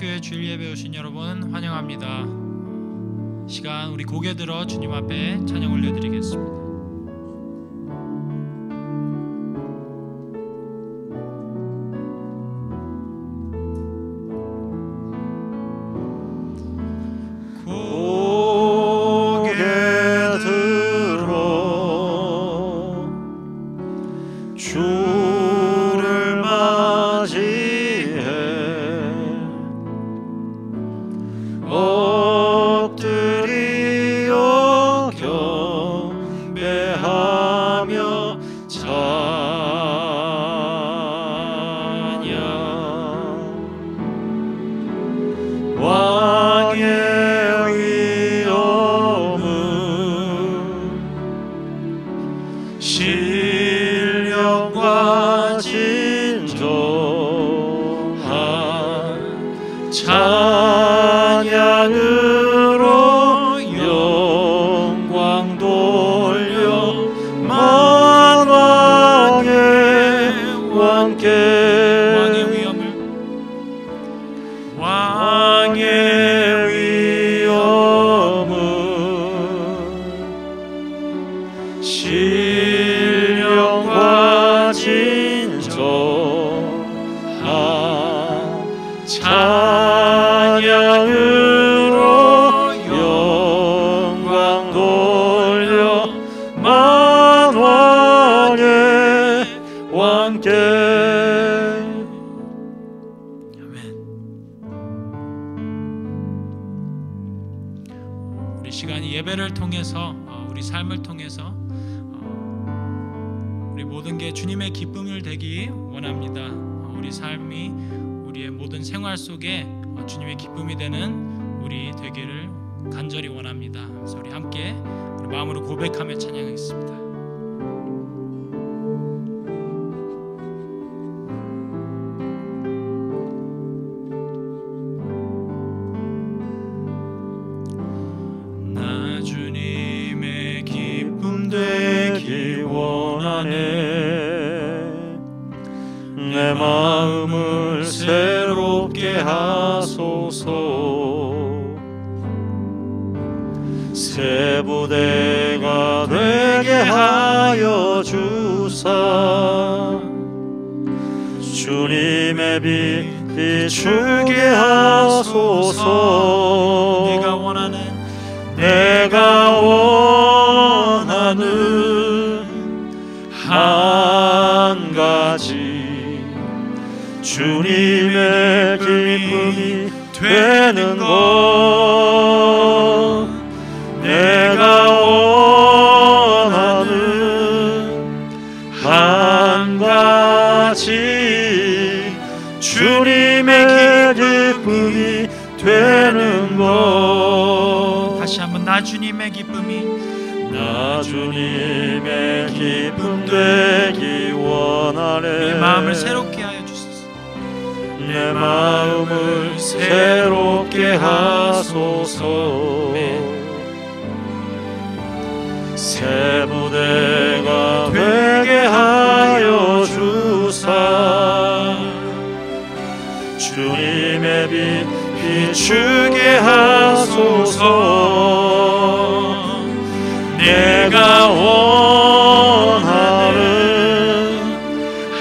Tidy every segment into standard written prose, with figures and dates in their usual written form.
한국교회 주일 예배 오신 여러분 환영합니다. 시간 우리 고개 들어 주님 앞에 찬양 올려드리겠습니다. 신령과 진정한 찬양으로 영광 돌려 만왕의 왕께. 아멘. 우리 시간이 예배를 통해서 우리 삶을 통해서 우리 모든 게 주님의 기쁨을 되기 원합니다. 우리 삶이 우리의 모든 생활 속에 주님의 기쁨이 되는 우리 되기를 간절히 원합니다. 그래서 우리 함께 우리 마음으로 고백하며 찬양하겠습니다. 나 주님의 기쁨 되기 내 마음을 새롭게 하소서. 새 부대가 되게 하여 주사 주님의 빛 비추게 하소서. 내가 원하는 한 가지 주님의 기쁨이 되는 것. 내가 원하는 한 가지 주님의 기쁨이 되는 것. 다시 한번 나 주님의 기쁨이 나 주님의 기쁨 되기 원하네. 내 마음을 새롭게 하여 주소서. 내 마음을 새롭게 하소서. 새 부대가 되게 하여 주사 주님의 빛 비추게 하소서. 내가 원하는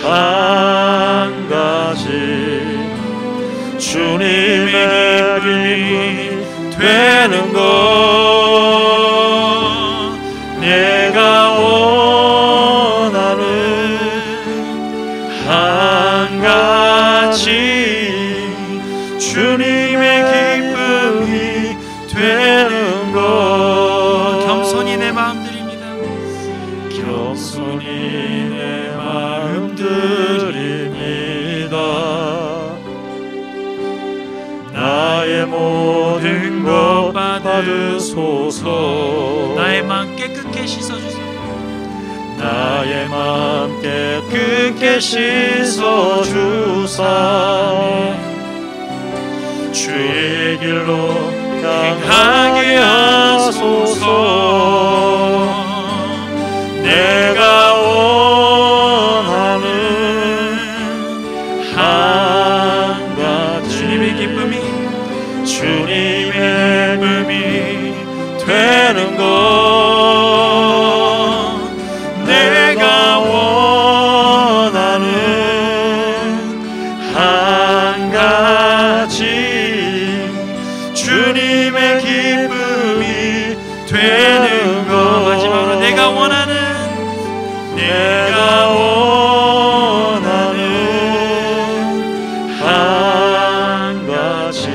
한 가지 주님의 기쁨이 되는 것. 내가 원하는 한 가지 주님의 기쁨이 되는 것. 겸손히 내 마음 드립니다. 겸손히 내 마음 드립니다. 나의 모든 것 받으소서. 나의 마음 깨끗게 씻어주소서. 나의 마음 깨끗게 씻어주사 주의 길로 향하게 하소서. 내가 원하는 한 가지 주님의 기쁨이 내가 원하는 한 가지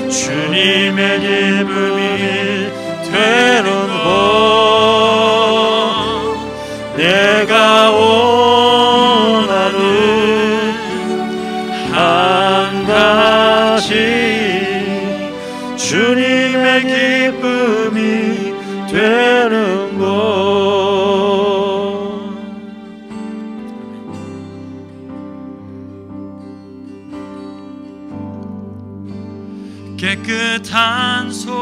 주님의 기쁨이 되는 것 내가 원하는 한 가지 주님의 기쁨이 되는 것 깨끗한 손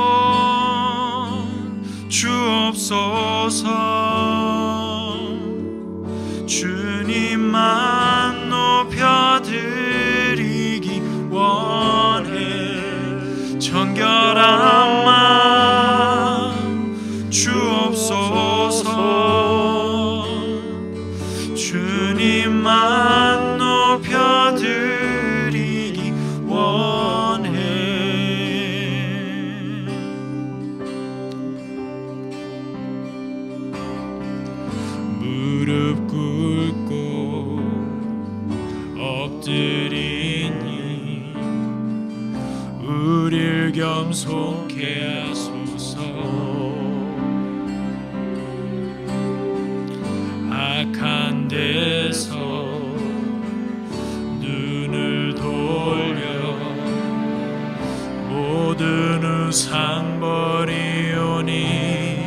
주옵소서 주님만 높여드리기 원해 정결한 마음 주옵소서 주님만 높여드리기 원해 무릎 꿇고 엎드리니 우릴 겸손케 하소서 악한 데서 눈을 돌려 모든 우상 버리오니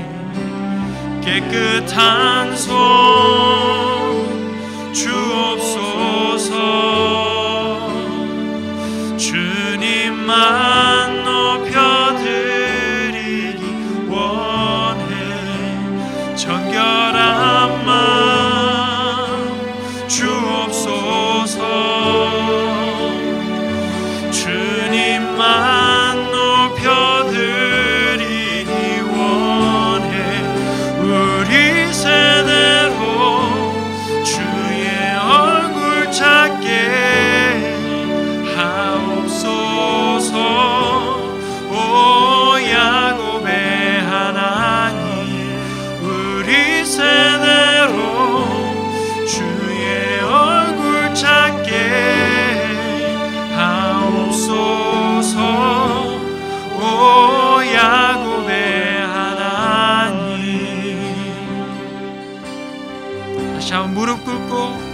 깨끗한 손 주옵소서 주님만 높여드리기 원해 정결한 마음 주옵소서 주님만 높여드리기 원해 우리 세대로 주의 얼굴 찾게 하옵소서 오 야곱의 하나님 우리 세대로 주의 얼굴 찾게 하옵소서 오 야곱의 하나님 다시 한번 무릎 꿇고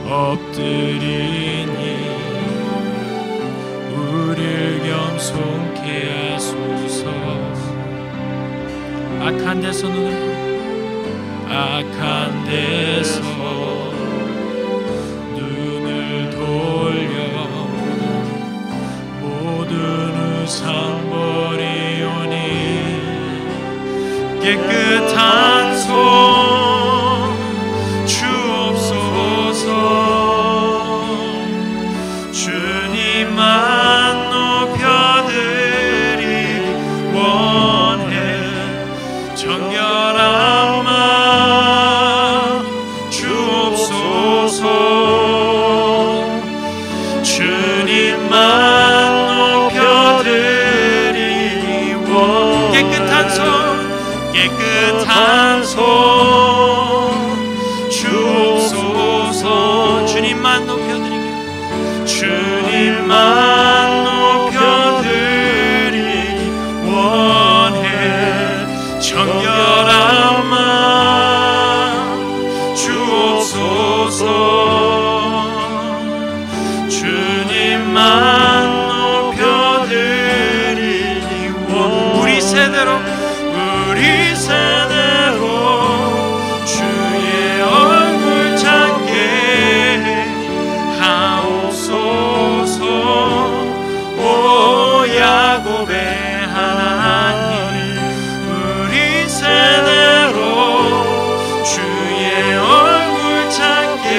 엎드리니 우릴 겸손케 하소서 악한 데서 눈을 돌려 모든 우상 버리오니 깨끗한 손 주님만 높여드리기 원해 정결한 마음 주옵소서 주님만 높여드리기 원해 깨끗한 손 주옵소서 주님만 높여드리기 주님만 높여드리기 원해 정결한 마음 주옵소서 주님만 높여드리기 원해 우리 세대로 주의 얼굴 찾게 하옵소서 오 야곱의 하나님 우리 세대로 주의 얼굴 찾게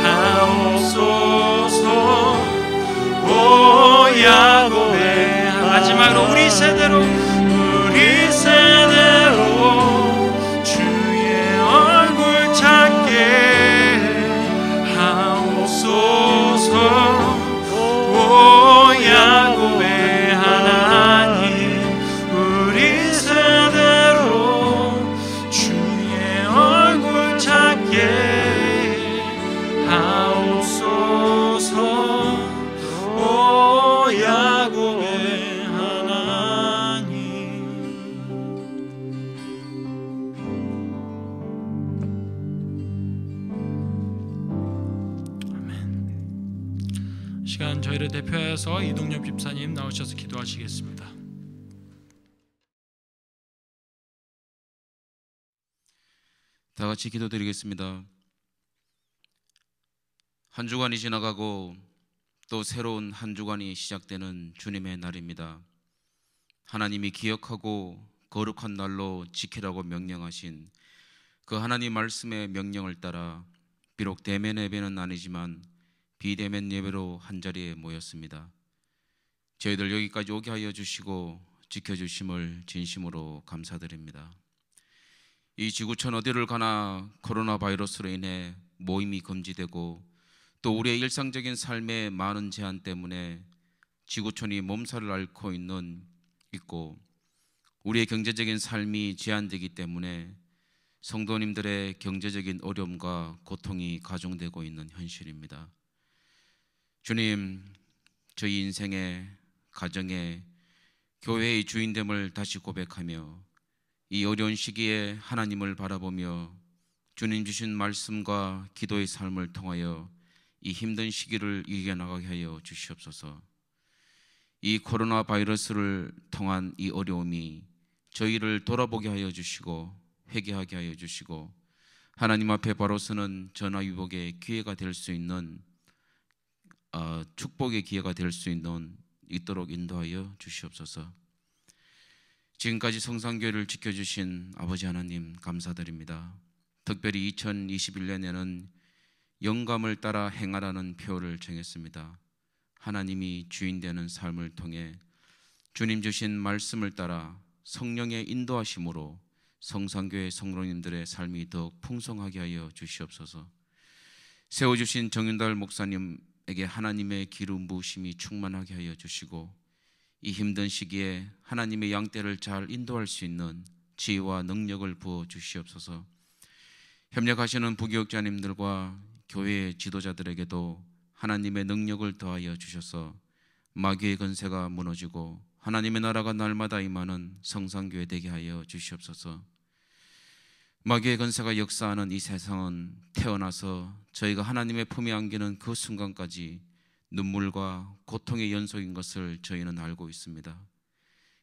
하옵소서 오 야곱의 마지막으로 우리 세대로 주의 얼굴 찾게 하옵소서 오 시간 저희를 대표해서 이동엽 집사님 나오셔서 기도하시겠습니다. 다 같이 기도드리겠습니다. 한 주간이 지나가고 또 새로운 한 주간이 시작되는 주님의 날입니다. 하나님이 기억하고 거룩한 날로 지키라고 명령하신 그 하나님 말씀의 명령을 따라 비록 대면 예배는 아니지만 비대면 예배로 한자리에 모였습니다. 저희들 여기까지 오게 하여 주시고 지켜주심을 진심으로 감사드립니다. 이 지구촌 어디를 가나 코로나 바이러스로 인해 모임이 금지되고 또 우리의 일상적인 삶의 많은 제한 때문에 지구촌이 몸살을 앓고 있고 우리의 경제적인 삶이 제한되기 때문에 성도님들의 경제적인 어려움과 고통이 가중되고 있는 현실입니다. 주님, 저희 인생의 가정의 교회의 주인됨을 다시 고백하며 이 어려운 시기에 하나님을 바라보며 주님 주신 말씀과 기도의 삶을 통하여 이 힘든 시기를 이겨나가게 하여 주시옵소서. 이 코로나 바이러스를 통한 이 어려움이 저희를 돌아보게 하여 주시고 회개하게 하여 주시고 하나님 앞에 바로 서는 전화위복의 기회가 될 수 있는 축복의 기회가 될 수 있도록 인도하여 주시옵소서. 지금까지 성산교회를 지켜주신 아버지 하나님 감사드립니다. 특별히 2021년에는 영감을 따라 행하라는 표를 정했습니다. 하나님이 주인 되는 삶을 통해 주님 주신 말씀을 따라 성령의 인도하심으로 성산교회 성도님들의 삶이 더욱 풍성하게 하여 주시옵소서. 세워주신 정윤달 목사님에게 하나님의 기름 부으심이 충만하게 하여 주시고 이 힘든 시기에 하나님의 양떼를 잘 인도할 수 있는 지혜와 능력을 부어 주시옵소서. 협력하시는 부교육자님들과 교회의 지도자들에게도 하나님의 능력을 더하여 주셔서 마귀의 권세가 무너지고 하나님의 나라가 날마다 임하는 성산교회 되게 하여 주시옵소서. 마귀의 권세가 역사하는 이 세상은 태어나서 저희가 하나님의 품에 안기는 그 순간까지 눈물과 고통의 연속인 것을 저희는 알고 있습니다.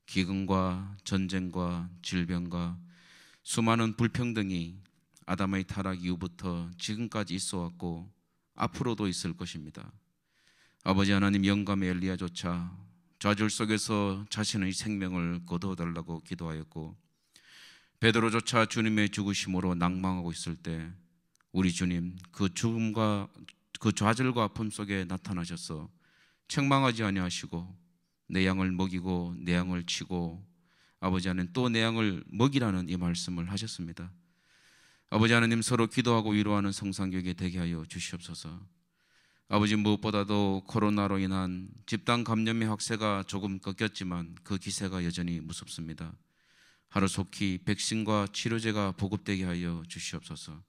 기근과 전쟁과 질병과 수많은 불평등이 아담의 타락 이후부터 지금까지 있어왔고 앞으로도 있을 것입니다. 아버지 하나님, 영감의 엘리야조차 좌절 속에서 자신의 생명을 거두어달라고 기도하였고 베드로조차 주님의 죽으심으로 낭망하고 있을 때 우리 주님 그 죽음과 그 좌절과 아픔 속에 나타나셔서 책망하지 아니하시고 내 양을 먹이고 내 양을 치고 아버지 하나님 또 내 양을 먹이라는 이 말씀을 하셨습니다. 아버지 하나님, 서로 기도하고 위로하는 성산교회 되게 하여 주시옵소서. 아버지, 무엇보다도 코로나로 인한 집단 감염의 확산가 조금 꺾였지만 그 기세가 여전히 무섭습니다. 하루속히 백신과 치료제가 보급되게 하여 주시옵소서.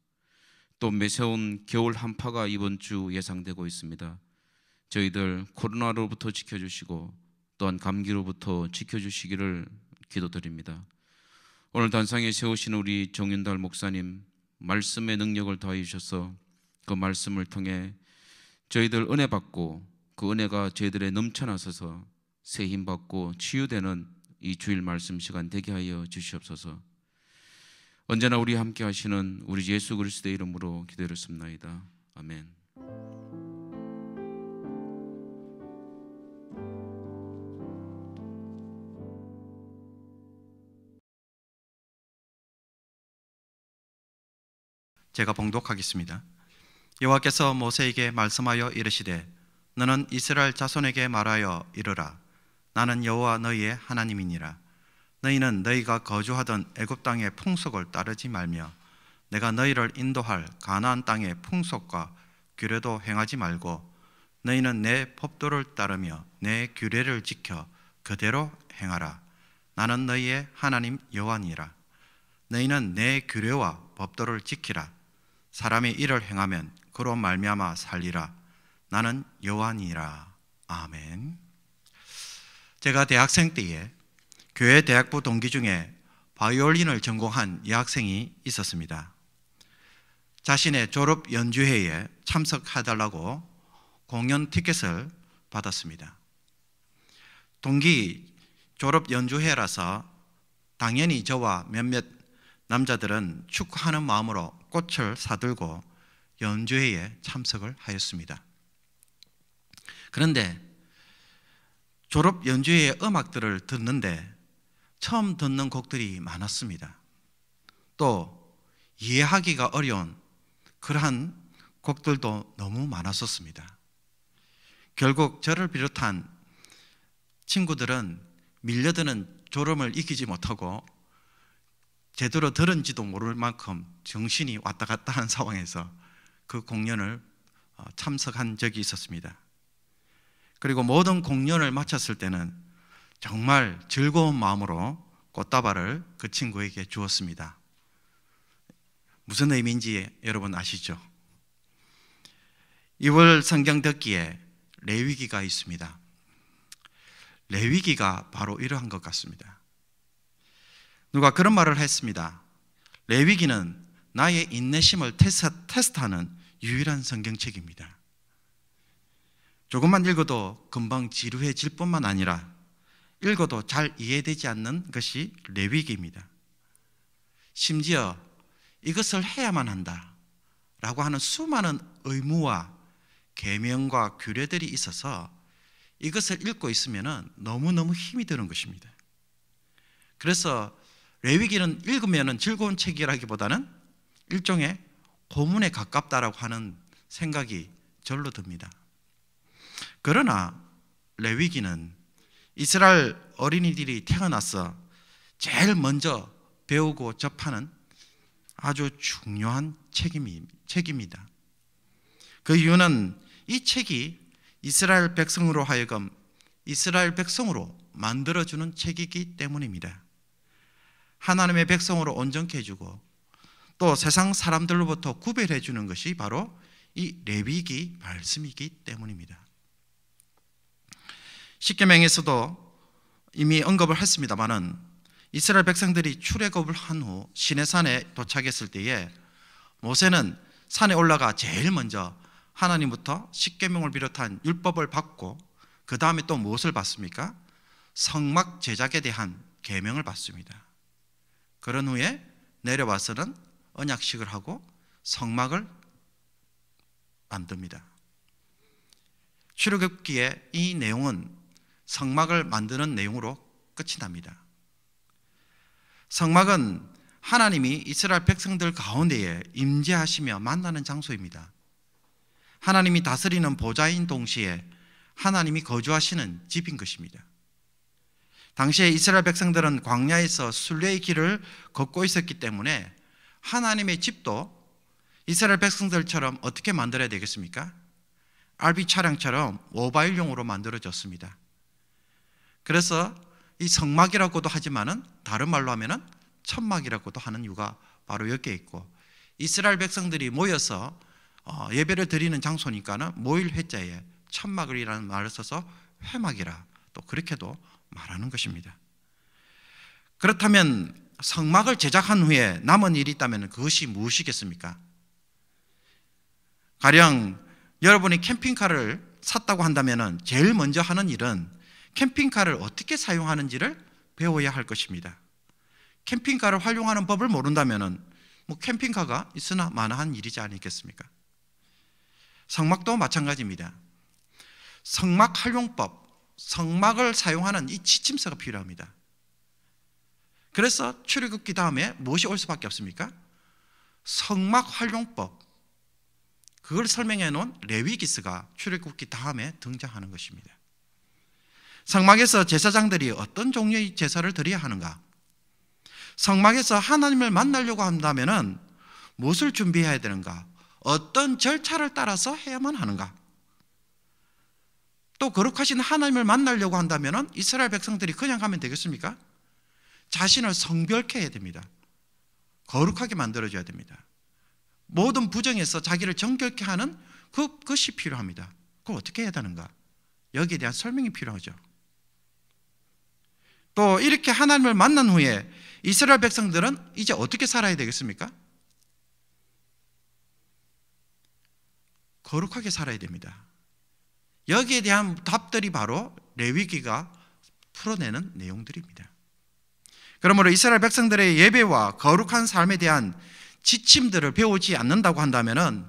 또 매서운 겨울 한파가 이번 주 예상되고 있습니다. 저희들 코로나로부터 지켜주시고 또한 감기로부터 지켜주시기를 기도드립니다. 오늘 단상에 세우신 우리 정윤달 목사님 말씀의 능력을 더하여 주셔서 그 말씀을 통해 저희들 은혜 받고 그 은혜가 저희들의 넘쳐나서서 새 힘 받고 치유되는 이 주일 말씀 시간 되게 하여 주시옵소서. 언제나 우리 함께 하시는 우리 예수 그리스도의 이름으로 기도드렸습나이다. 아멘. 제가 봉독하겠습니다. 여호와께서 모세에게 말씀하여 이르시되 너는 이스라엘 자손에게 말하여 이르라. 나는 여호와 너희의 하나님이니라. 너희는 너희가 거주하던 애굽 땅의 풍속을 따르지 말며 내가 너희를 인도할 가나안 땅의 풍속과 규례도 행하지 말고 너희는 내 법도를 따르며 내 규례를 지켜 그대로 행하라. 나는 너희의 하나님 여호와니라. 너희는 내 규례와 법도를 지키라. 사람이 이를 행하면 그로 말미암아 살리라. 나는 여호와니라. 아멘. 제가 대학생 때에 교회 대학부 동기 중에 바이올린을 전공한 여학생이 있었습니다. 자신의 졸업 연주회에 참석해달라고 공연 티켓을 받았습니다. 동기 졸업 연주회라서 당연히 저와 몇몇 남자들은 축하하는 마음으로 꽃을 사들고 연주회에 참석을 하였습니다. 그런데 졸업 연주회의 음악들을 듣는데 처음 듣는 곡들이 많았습니다. 또 이해하기가 어려운 그러한 곡들도 너무 많았었습니다. 결국 저를 비롯한 친구들은 밀려드는 졸음을 이기지 못하고 제대로 들은지도 모를 만큼 정신이 왔다 갔다 한 상황에서 그 공연을 참석한 적이 있었습니다. 그리고 모든 공연을 마쳤을 때는 정말 즐거운 마음으로 꽃다발을 그 친구에게 주었습니다. 무슨 의미인지 여러분 아시죠? 2월 성경 듣기에 레위기가 있습니다. 레위기가 바로 이러한 것 같습니다. 누가 그런 말을 했습니다. 레위기는 나의 인내심을 테스트하는 유일한 성경책입니다. 조금만 읽어도 금방 지루해질 뿐만 아니라 읽어도 잘 이해되지 않는 것이 레위기입니다. 심지어 이것을 해야만 한다 라고 하는 수많은 의무와 계명과 규례들이 있어서 이것을 읽고 있으면 너무너무 힘이 드는 것입니다. 그래서 레위기는 읽으면 즐거운 책이라기보다는 일종의 고문에 가깝다라고 하는 생각이 절로 듭니다. 그러나 레위기는 이스라엘 어린이들이 태어나서 제일 먼저 배우고 접하는 아주 중요한 책입니다. 그 이유는 이 책이 이스라엘 백성으로 하여금 이스라엘 백성으로 만들어주는 책이기 때문입니다. 하나님의 백성으로 온전케 해주고 또 세상 사람들로부터 구별해 주는 것이 바로 이 레위기 말씀이기 때문입니다. 십계명에서도 이미 언급을 했습니다마는 이스라엘 백성들이 출애굽을 한 후 시내산에 도착했을 때에 모세는 산에 올라가 제일 먼저 하나님부터 십계명을 비롯한 율법을 받고 그 다음에 또 무엇을 받습니까? 성막 제작에 대한 계명을 받습니다. 그런 후에 내려와서는 언약식을 하고 성막을 만듭니다. 출애굽기에 이 내용은 성막을 만드는 내용으로 끝이 납니다. 성막은 하나님이 이스라엘 백성들 가운데에 임재하시며 만나는 장소입니다. 하나님이 다스리는 보좌인 동시에 하나님이 거주하시는 집인 것입니다. 당시에 이스라엘 백성들은 광야에서 순례의 길을 걷고 있었기 때문에 하나님의 집도 이스라엘 백성들처럼 어떻게 만들어야 되겠습니까? RV 차량처럼 모바일용으로 만들어졌습니다. 그래서 이 성막이라고도 하지만은 다른 말로 하면은 천막이라고도 하는 이유가 바로 여기에 있고, 이스라엘 백성들이 모여서 예배를 드리는 장소니까는 모일 회자에 천막이라는 말을 써서 회막이라 또 그렇게도 말하는 것입니다. 그렇다면 성막을 제작한 후에 남은 일이 있다면 그것이 무엇이겠습니까? 가령 여러분이 캠핑카를 샀다고 한다면 제일 먼저 하는 일은 캠핑카를 어떻게 사용하는지를 배워야 할 것입니다. 캠핑카를 활용하는 법을 모른다면 캠핑카가 있으나 마나한 일이지 않겠습니까? 성막도 마찬가지입니다. 성막 활용법, 성막을 사용하는 이 지침서가 필요합니다. 그래서 출애굽기 다음에 무엇이 올 수밖에 없습니까? 성막 활용법, 그걸 설명해 놓은 레위기스가 출애굽기 다음에 등장하는 것입니다. 성막에서 제사장들이 어떤 종류의 제사를 드려야 하는가? 성막에서 하나님을 만나려고 한다면 무엇을 준비해야 되는가? 어떤 절차를 따라서 해야만 하는가? 또 거룩하신 하나님을 만나려고 한다면 이스라엘 백성들이 그냥 가면 되겠습니까? 자신을 성별케 해야 됩니다. 거룩하게 만들어줘야 됩니다. 모든 부정에서 자기를 정결케 하는 그것이 필요합니다. 그걸 어떻게 해야 되는가? 여기에 대한 설명이 필요하죠. 또 이렇게 하나님을 만난 후에 이스라엘 백성들은 이제 어떻게 살아야 되겠습니까? 거룩하게 살아야 됩니다. 여기에 대한 답들이 바로 레위기가 풀어내는 내용들입니다. 그러므로 이스라엘 백성들의 예배와 거룩한 삶에 대한 지침들을 배우지 않는다고 한다면은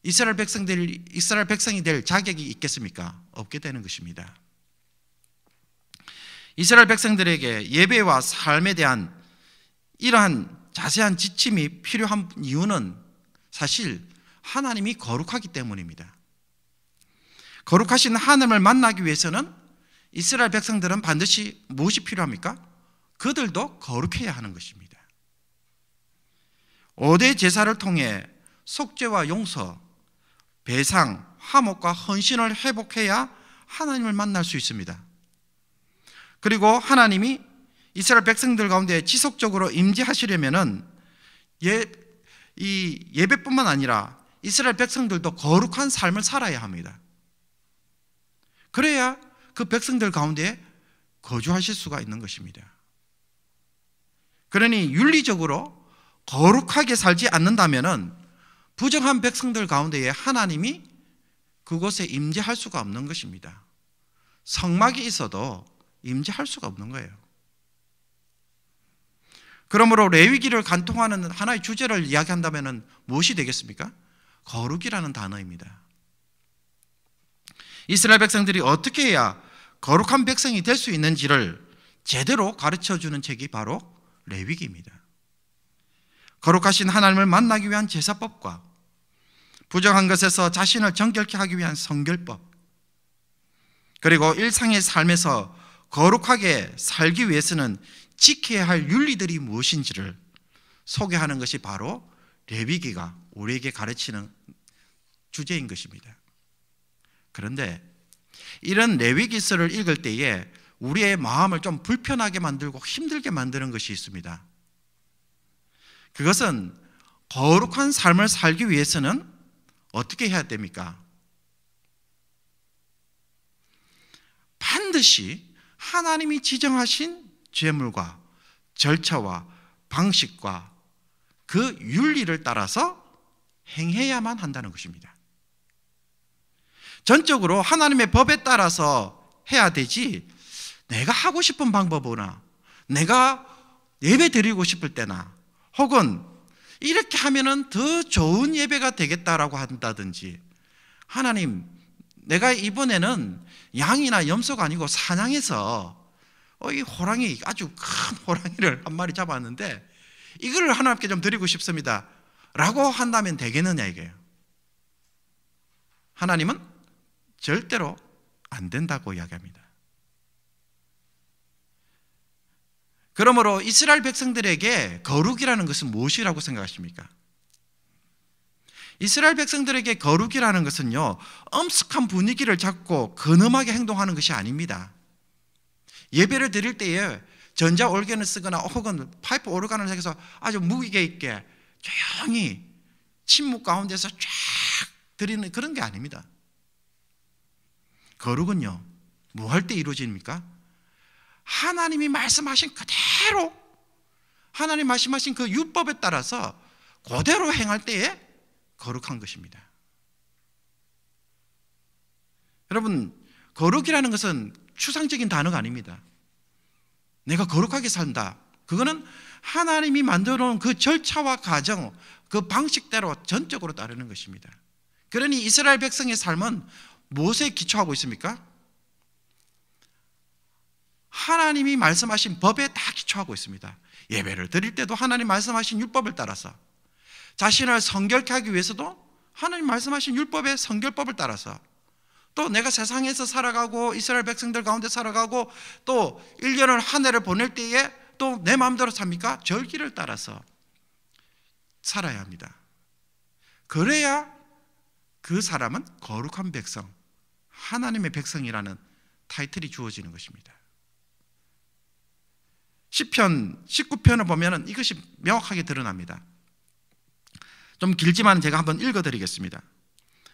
이스라엘 백성이 될 자격이 있겠습니까? 없게 되는 것입니다. 이스라엘 백성들에게 예배와 삶에 대한 이러한 자세한 지침이 필요한 이유는 사실 하나님이 거룩하기 때문입니다. 거룩하신 하나님을 만나기 위해서는 이스라엘 백성들은 반드시 무엇이 필요합니까? 그들도 거룩해야 하는 것입니다. 5대 제사를 통해 속죄와 용서, 배상, 화목과 헌신을 회복해야 하나님을 만날 수 있습니다. 그리고 하나님이 이스라엘 백성들 가운데 지속적으로 임재하시려면은 이 예배뿐만 아니라 이스라엘 백성들도 거룩한 삶을 살아야 합니다. 그래야 그 백성들 가운데 거주하실 수가 있는 것입니다. 그러니 윤리적으로 거룩하게 살지 않는다면은 부정한 백성들 가운데에 하나님이 그곳에 임재할 수가 없는 것입니다. 성막이 있어도 임재할 수가 없는 거예요. 그러므로 레위기를 간통하는 하나의 주제를 이야기한다면 무엇이 되겠습니까? 거룩이라는 단어입니다. 이스라엘 백성들이 어떻게 해야 거룩한 백성이 될 수 있는지를 제대로 가르쳐주는 책이 바로 레위기입니다. 거룩하신 하나님을 만나기 위한 제사법과 부정한 것에서 자신을 정결케 하기 위한 성결법, 그리고 일상의 삶에서 거룩하게 살기 위해서는 지켜야 할 윤리들이 무엇인지를 소개하는 것이 바로 레위기가 우리에게 가르치는 주제인 것입니다. 그런데 이런 레위기서를 읽을 때에 우리의 마음을 좀 불편하게 만들고 힘들게 만드는 것이 있습니다. 그것은 거룩한 삶을 살기 위해서는 어떻게 해야 됩니까? 반드시 하나님이 지정하신 제물과 절차와 방식과 그 윤리를 따라서 행해야만 한다는 것입니다. 전적으로 하나님의 법에 따라서 해야 되지, 내가 하고 싶은 방법이나 내가 예배 드리고 싶을 때나 혹은 이렇게 하면은 더 좋은 예배가 되겠다라고 한다든지, 하나님 내가 이번에는 양이나 염소가 아니고 사냥해서 이 호랑이, 아주 큰 호랑이를 한 마리 잡았는데 이걸 하나님께 좀 드리고 싶습니다 라고 한다면 되겠느냐 이게요. 하나님은 절대로 안 된다고 이야기합니다. 그러므로 이스라엘 백성들에게 거룩이라는 것은 무엇이라고 생각하십니까? 이스라엘 백성들에게 거룩이라는 것은요, 엄숙한 분위기를 잡고 근엄하게 행동하는 것이 아닙니다. 예배를 드릴 때에 전자 올겐을 쓰거나 혹은 파이프 오르간을 해서 아주 무게 있게 조용히 침묵 가운데서 쫙 드리는 그런 게 아닙니다. 거룩은요, 뭐 할 때 이루어집니까? 하나님이 말씀하신 그대로, 하나님 말씀하신 그 율법에 따라서 그대로 행할 때에 거룩한 것입니다. 여러분, 거룩이라는 것은 추상적인 단어가 아닙니다. 내가 거룩하게 산다, 그거는 하나님이 만들어 놓은 그 절차와 과정, 그 방식대로 전적으로 따르는 것입니다. 그러니 이스라엘 백성의 삶은 무엇에 기초하고 있습니까? 하나님이 말씀하신 법에 다 기초하고 있습니다. 예배를 드릴 때도 하나님 말씀하신 율법을 따라서, 자신을 성결케 하기 위해서도 하나님 말씀하신 율법의 성결법을 따라서, 또 내가 세상에서 살아가고 이스라엘 백성들 가운데 살아가고 또 1년을 한 해를 보낼 때에 또 내 마음대로 삽니까? 절기를 따라서 살아야 합니다. 그래야 그 사람은 거룩한 백성, 하나님의 백성이라는 타이틀이 주어지는 것입니다. 시편 19편을 보면 이것이 명확하게 드러납니다. 좀 길지만 제가 한번 읽어드리겠습니다.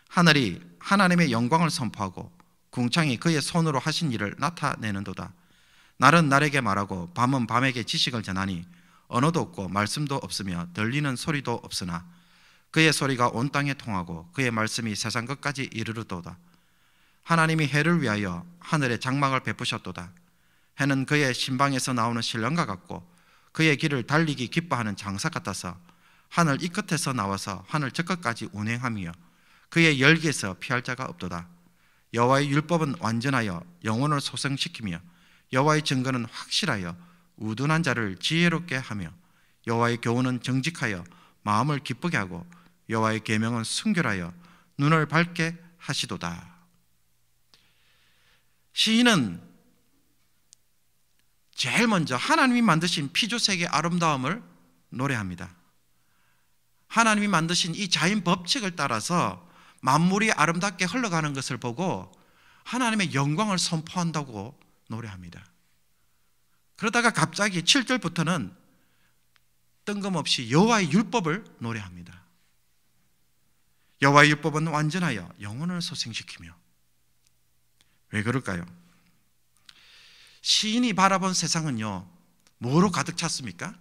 하늘이 하나님의 영광을 선포하고 궁창이 그의 손으로 하신 일을 나타내는도다. 날은 날에게 말하고 밤은 밤에게 지식을 전하니 언어도 없고 말씀도 없으며 들리는 소리도 없으나 그의 소리가 온 땅에 통하고 그의 말씀이 세상 끝까지 이르르도다. 하나님이 해를 위하여 하늘에 장막을 베푸셨도다. 해는 그의 신방에서 나오는 신랑과 같고 그의 길을 달리기 기뻐하는 장사 같아서 하늘 이 끝에서 나와서 하늘 저 끝까지 운행하며 그의 열기에서 피할 자가 없도다. 여호와의 율법은 완전하여 영혼을 소생시키며 여호와의 증거는 확실하여 우둔한 자를 지혜롭게 하며 여호와의 교훈은 정직하여 마음을 기쁘게 하고 여호와의 계명은 순결하여 눈을 밝게 하시도다. 시인은 제일 먼저 하나님이 만드신 피조세계의 아름다움을 노래합니다. 하나님이 만드신 이 자연 법칙을 따라서 만물이 아름답게 흘러가는 것을 보고 하나님의 영광을 선포한다고 노래합니다. 그러다가 갑자기 7절부터는 뜬금없이 여호와의 율법을 노래합니다. 여호와의 율법은 완전하여 영혼을 소생시키며. 왜 그럴까요? 시인이 바라본 세상은요, 뭐로 가득 찼습니까?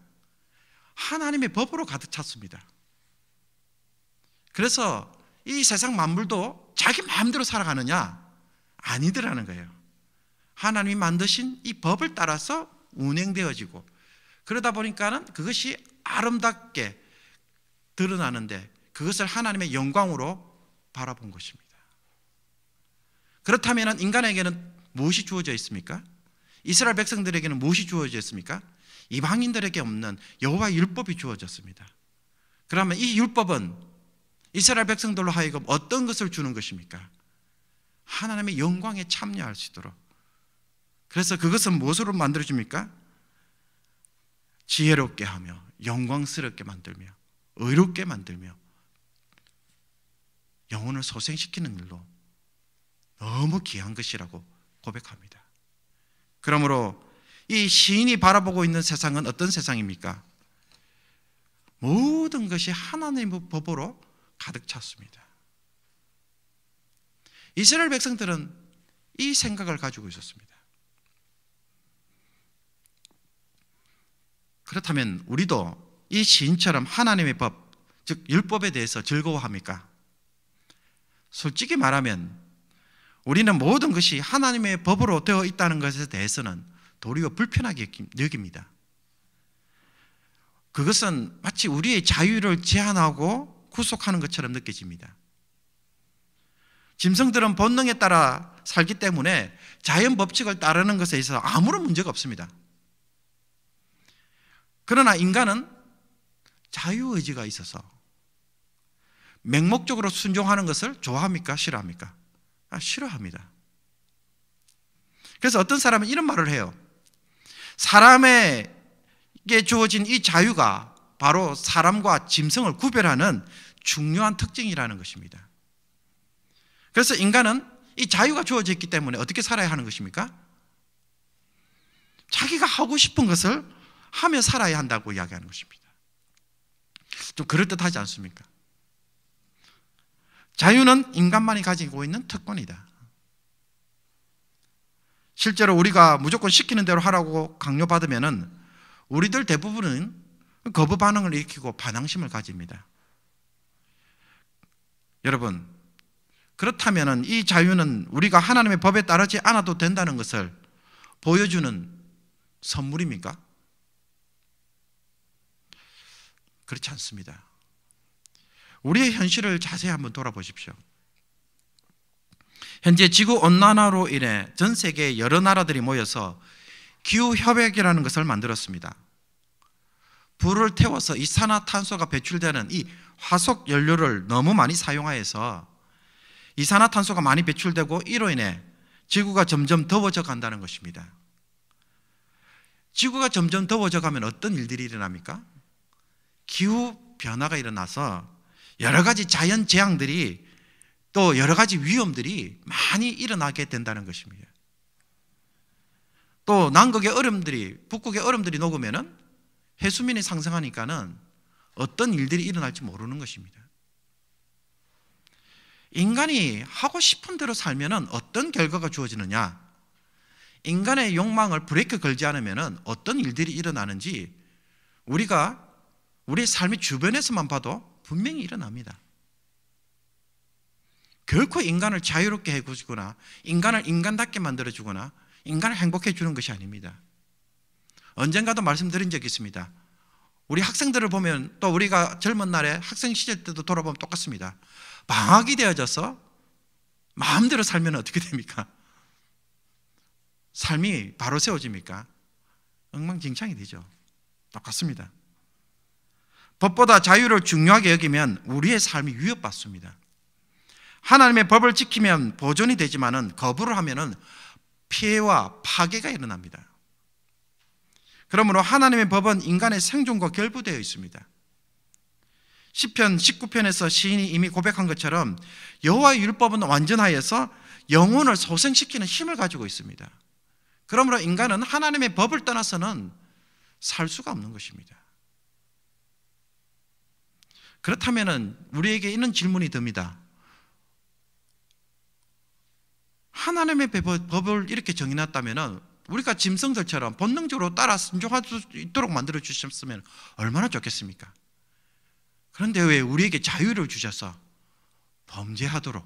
하나님의 법으로 가득 찼습니다. 그래서 이 세상 만물도 자기 마음대로 살아가느냐? 아니더라는 거예요. 하나님이 만드신 이 법을 따라서 운행되어지고, 그러다 보니까는 그것이 아름답게 드러나는데 그것을 하나님의 영광으로 바라본 것입니다. 그렇다면 인간에게는 무엇이 주어져 있습니까? 이스라엘 백성들에게는 무엇이 주어져 있습니까? 이방인들에게 없는 여호와의 율법이 주어졌습니다. 그러면 이 율법은 이스라엘 백성들로 하여금 어떤 것을 주는 것입니까? 하나님의 영광에 참여할 수 있도록. 그래서 그것은 무엇으로 만들어줍니까? 지혜롭게 하며 영광스럽게 만들며 의롭게 만들며 영혼을 소생시키는 일로 너무 귀한 것이라고 고백합니다. 그러므로 이 시인이 바라보고 있는 세상은 어떤 세상입니까? 모든 것이 하나님의 법으로 가득 찼습니다. 이스라엘 백성들은 이 생각을 가지고 있었습니다. 그렇다면 우리도 이 시인처럼 하나님의 법, 즉 율법에 대해서 즐거워합니까? 솔직히 말하면 우리는 모든 것이 하나님의 법으로 되어 있다는 것에 대해서는 도리어 불편하게 여깁니다. 그것은 마치 우리의 자유를 제한하고 구속하는 것처럼 느껴집니다. 짐승들은 본능에 따라 살기 때문에 자연 법칙을 따르는 것에 있어서 아무런 문제가 없습니다. 그러나 인간은 자유의지가 있어서 맹목적으로 순종하는 것을 좋아합니까? 싫어합니까? 싫어합니다. 그래서 어떤 사람은 이런 말을 해요. 사람에게 주어진 이 자유가 바로 사람과 짐승을 구별하는 중요한 특징이라는 것입니다. 그래서 인간은 이 자유가 주어져 있기 때문에 어떻게 살아야 하는 것입니까? 자기가 하고 싶은 것을 하며 살아야 한다고 이야기하는 것입니다. 좀 그럴듯하지 않습니까? 자유는 인간만이 가지고 있는 특권이다. 실제로 우리가 무조건 시키는 대로 하라고 강요받으면 우리들 대부분은 거부 반응을 일으키고 반항심을 가집니다. 여러분, 그렇다면 이 자유는 우리가 하나님의 법에 따르지 않아도 된다는 것을 보여주는 선물입니까? 그렇지 않습니다. 우리의 현실을 자세히 한번 돌아보십시오. 현재 지구온난화로 인해 전 세계의 여러 나라들이 모여서 기후협약이라는 것을 만들었습니다. 불을 태워서 이산화탄소가 배출되는 이 화석 연료를 너무 많이 사용하여서 이산화탄소가 많이 배출되고 이로 인해 지구가 점점 더워져 간다는 것입니다. 지구가 점점 더워져 가면 어떤 일들이 일어납니까? 기후 변화가 일어나서 여러 가지 자연 재앙들이 또 여러 가지 위험들이 많이 일어나게 된다는 것입니다. 또 남극의 얼음들이 북극의 얼음들이 녹으면은 해수면이 상승하니까는 어떤 일들이 일어날지 모르는 것입니다. 인간이 하고 싶은 대로 살면은 어떤 결과가 주어지느냐? 인간의 욕망을 브레이크 걸지 않으면은 어떤 일들이 일어나는지 우리가 우리 삶의 주변에서만 봐도 분명히 일어납니다. 결코 인간을 자유롭게 해주거나 인간을 인간답게 만들어주거나 인간을 행복해 주는 것이 아닙니다. 언젠가도 말씀드린 적이 있습니다. 우리 학생들을 보면, 또 우리가 젊은 날에 학생 시절 때도 돌아보면 똑같습니다. 방학이 되어져서 마음대로 살면 어떻게 됩니까? 삶이 바로 세워집니까? 엉망진창이 되죠. 똑같습니다. 법보다 자유를 중요하게 여기면 우리의 삶이 위협받습니다. 하나님의 법을 지키면 보존이 되지만은 거부를 하면은 피해와 파괴가 일어납니다. 그러므로 하나님의 법은 인간의 생존과 결부되어 있습니다. 시편 19편에서 시인이 이미 고백한 것처럼 여호와의 율법은 완전하여서 영혼을 소생시키는 힘을 가지고 있습니다. 그러므로 인간은 하나님의 법을 떠나서는 살 수가 없는 것입니다. 그렇다면 우리에게 이런 질문이 듭니다. 하나님의 법을 이렇게 정해놨다면 우리가 짐승들처럼 본능적으로 따라 순종할 수 있도록 만들어 주셨으면 얼마나 좋겠습니까? 그런데 왜 우리에게 자유를 주셔서 범죄하도록,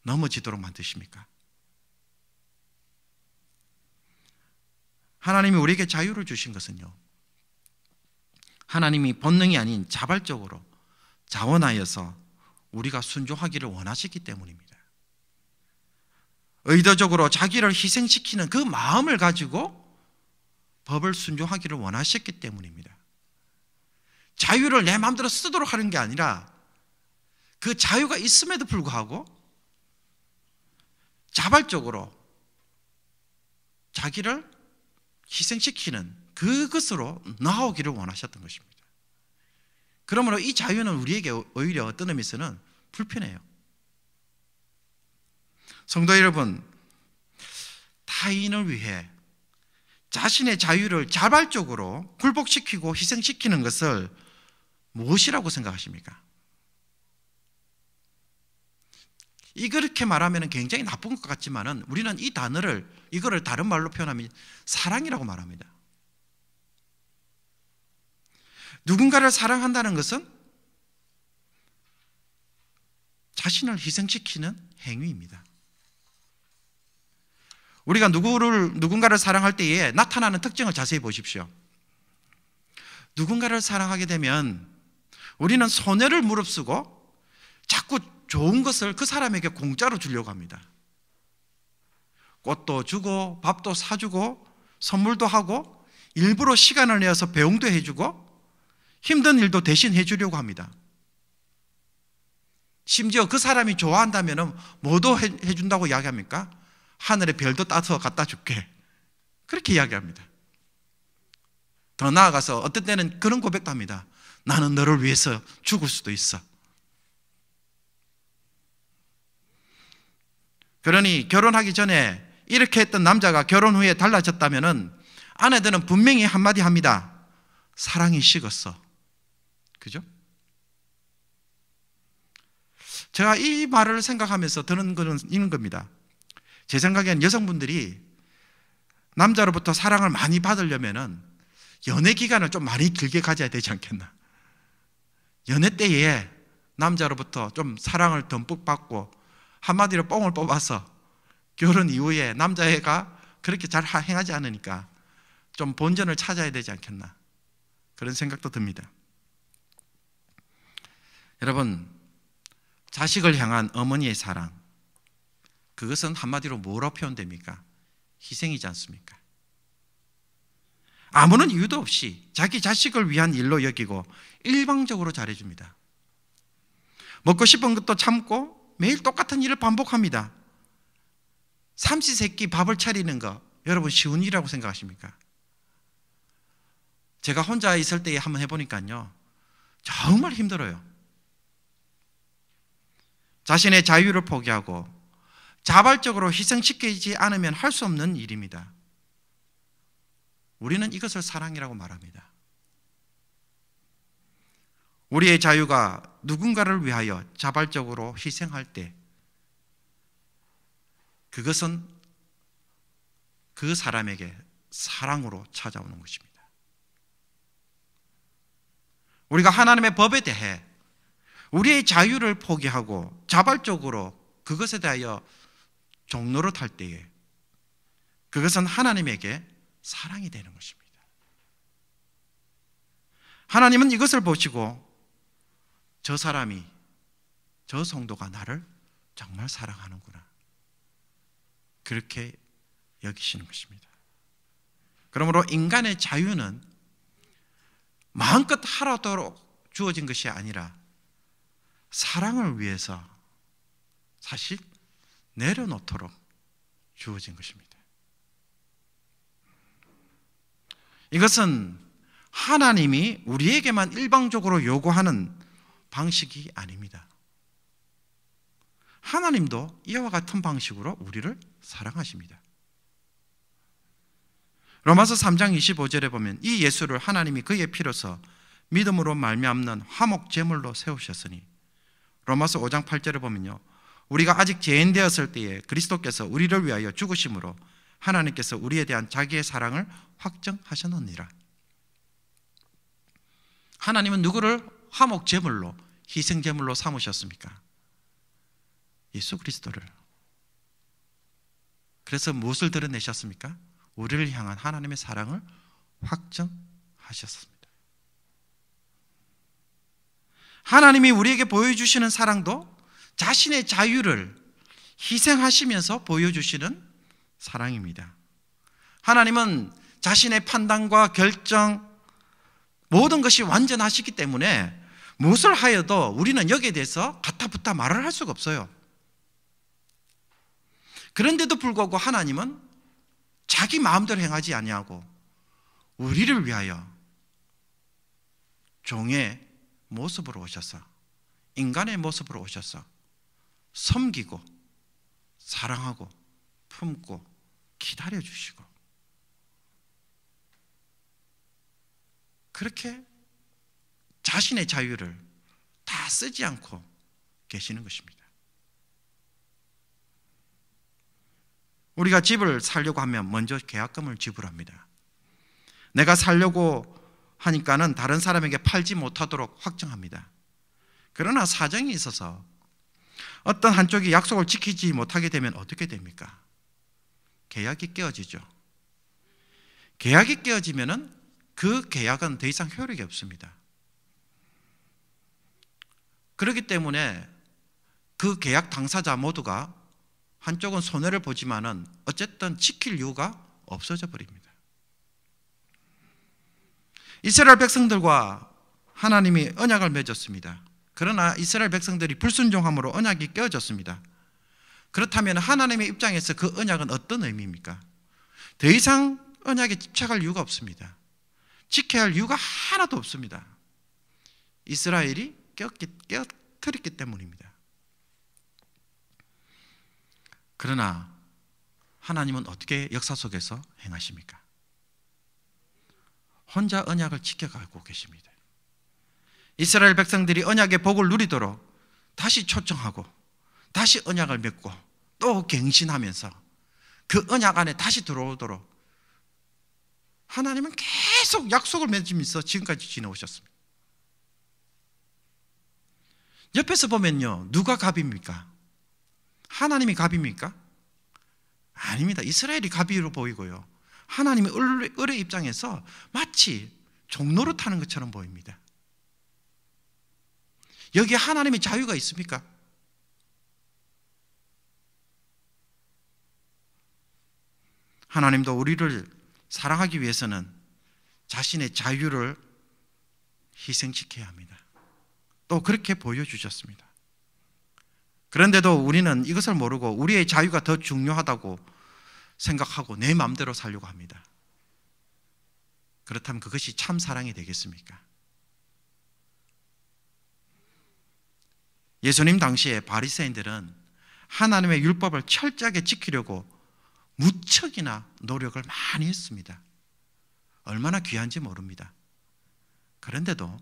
넘어지도록 만드십니까? 하나님이 우리에게 자유를 주신 것은요, 하나님이 본능이 아닌 자발적으로 자원하여서 우리가 순종하기를 원하시기 때문입니다. 의도적으로 자기를 희생시키는 그 마음을 가지고 법을 순종하기를 원하셨기 때문입니다. 자유를 내 마음대로 쓰도록 하는 게 아니라 그 자유가 있음에도 불구하고 자발적으로 자기를 희생시키는 그것으로 나오기를 원하셨던 것입니다. 그러므로 이 자유는 우리에게 오히려 어떤 의미에서는 불편해요. 성도 여러분, 타인을 위해 자신의 자유를 자발적으로 굴복시키고 희생시키는 것을 무엇이라고 생각하십니까? 이렇게 말하면 굉장히 나쁜 것 같지만은 우리는 이 단어를, 이거를 다른 말로 표현하면 사랑이라고 말합니다. 누군가를 사랑한다는 것은 자신을 희생시키는 행위입니다. 우리가 누군가를 사랑할 때에 나타나는 특징을 자세히 보십시오. 누군가를 사랑하게 되면 우리는 손해를 무릅쓰고 자꾸 좋은 것을 그 사람에게 공짜로 주려고 합니다. 꽃도 주고 밥도 사주고 선물도 하고 일부러 시간을 내어서 배웅도 해주고 힘든 일도 대신 해주려고 합니다. 심지어 그 사람이 좋아한다면 뭐도 해준다고 이야기합니까? 하늘에 별도 따서 갖다 줄게, 그렇게 이야기합니다. 더 나아가서 어떤 때는 그런 고백도 합니다. 나는 너를 위해서 죽을 수도 있어. 그러니 결혼하기 전에 이렇게 했던 남자가 결혼 후에 달라졌다면 아내들은 분명히 한마디 합니다. 사랑이 식었어. 그죠? 제가 이 말을 생각하면서 드는 것은 이런 겁니다. 제 생각에는 여성분들이 남자로부터 사랑을 많이 받으려면 연애 기간을 좀 많이 길게 가져야 되지 않겠나. 연애 때에 남자로부터 좀 사랑을 듬뿍 받고 한마디로 뽕을 뽑아서 결혼 이후에 남자애가 그렇게 잘 행하지 않으니까 좀 본전을 찾아야 되지 않겠나, 그런 생각도 듭니다. 여러분, 자식을 향한 어머니의 사랑, 그것은 한마디로 뭐라고 표현됩니까? 희생이지 않습니까? 아무런 이유도 없이 자기 자식을 위한 일로 여기고 일방적으로 잘해줍니다. 먹고 싶은 것도 참고 매일 똑같은 일을 반복합니다. 삼시세끼 밥을 차리는 거 여러분 쉬운 일이라고 생각하십니까? 제가 혼자 있을 때 한번 해보니까요, 정말 힘들어요. 자신의 자유를 포기하고 자발적으로 희생시키지 않으면 할 수 없는 일입니다. 우리는 이것을 사랑이라고 말합니다. 우리의 자유가 누군가를 위하여 자발적으로 희생할 때 그것은 그 사람에게 사랑으로 찾아오는 것입니다. 우리가 하나님의 법에 대해 우리의 자유를 포기하고 자발적으로 그것에 대하여 종로를 탈 때에 그것은 하나님에게 사랑이 되는 것입니다. 하나님은 이것을 보시고 저 사람이, 저 성도가 나를 정말 사랑하는구나, 그렇게 여기시는 것입니다. 그러므로 인간의 자유는 마음껏 하라도록 주어진 것이 아니라 사랑을 위해서 사실 내려놓도록 주어진 것입니다. 이것은 하나님이 우리에게만 일방적으로 요구하는 방식이 아닙니다. 하나님도 이와 같은 방식으로 우리를 사랑하십니다. 로마서 3장 25절에 보면 이 예수를 하나님이 그의 피로서 믿음으로 말미암는 화목 제물로 세우셨으니, 로마서 5장 8절에 보면요, 우리가 아직 죄인 되었을 때에 그리스도께서 우리를 위하여 죽으심으로 하나님께서 우리에 대한 자기의 사랑을 확정하셨느니라. 하나님은 누구를 화목 제물로, 희생 제물로 삼으셨습니까? 예수 그리스도를. 그래서 무엇을 드러내셨습니까? 우리를 향한 하나님의 사랑을 확정하셨습니다. 하나님이 우리에게 보여주시는 사랑도 자신의 자유를 희생하시면서 보여주시는 사랑입니다. 하나님은 자신의 판단과 결정, 모든 것이 완전하시기 때문에 무엇을 하여도 우리는 여기에 대해서 가타부타 말을 할 수가 없어요. 그런데도 불구하고 하나님은 자기 마음대로 행하지 아니하고 우리를 위하여 종의 모습으로 오셔서, 인간의 모습으로 오셔서 섬기고 사랑하고 품고 기다려주시고, 그렇게 자신의 자유를 다 쓰지 않고 계시는 것입니다. 우리가 집을 사려고 하면 먼저 계약금을 지불합니다. 내가 사려고 하니까는 다른 사람에게 팔지 못하도록 확정합니다. 그러나 사정이 있어서 어떤 한쪽이 약속을 지키지 못하게 되면 어떻게 됩니까? 계약이 깨어지죠. 계약이 깨어지면은 그 계약은 더 이상 효력이 없습니다. 그렇기 때문에 그 계약 당사자 모두가 한쪽은 손해를 보지만은 어쨌든 지킬 이유가 없어져 버립니다. 이스라엘 백성들과 하나님이 언약을 맺었습니다. 그러나 이스라엘 백성들이 불순종함으로 언약이 깨어졌습니다. 그렇다면 하나님의 입장에서 그 언약은 어떤 의미입니까? 더 이상 언약에 집착할 이유가 없습니다. 지켜야 할 이유가 하나도 없습니다. 이스라엘이 깨어뜨렸기 때문입니다. 그러나 하나님은 어떻게 역사 속에서 행하십니까? 혼자 언약을 지켜가고 계십니다. 이스라엘 백성들이 언약의 복을 누리도록 다시 초청하고 다시 언약을 맺고 또 갱신하면서 그 언약 안에 다시 들어오도록 하나님은 계속 약속을 맺으면서 지금까지 지내오셨습니다. 옆에서 보면요, 누가 갑입니까? 하나님이 갑입니까? 아닙니다. 이스라엘이 갑이로 보이고요, 하나님의 을의 입장에서 마치 종로를 타는 것처럼 보입니다. 여기에 하나님의 자유가 있습니까? 하나님도 우리를 사랑하기 위해서는 자신의 자유를 희생시켜야 합니다. 또 그렇게 보여주셨습니다. 그런데도 우리는 이것을 모르고 우리의 자유가 더 중요하다고 생각하고 내 마음대로 살려고 합니다. 그렇다면 그것이 참 사랑이 되겠습니까? 예수님 당시에 바리새인들은 하나님의 율법을 철저하게 지키려고 무척이나 노력을 많이 했습니다. 얼마나 귀한지 모릅니다. 그런데도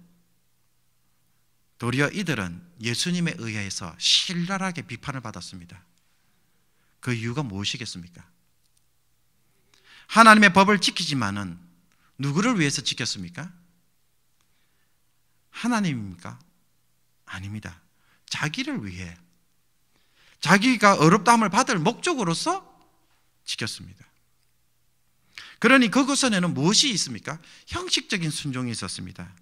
도리어 이들은 예수님에 의해서 신랄하게 비판을 받았습니다. 그 이유가 무엇이겠습니까? 하나님의 법을 지키지만은 누구를 위해서 지켰습니까? 하나님입니까? 아닙니다. 자기를 위해, 자기가 어렵다함을 받을 목적으로서 지켰습니다. 그러니 그것에는 무엇이 있습니까? 형식적인 순종이 있었습니다.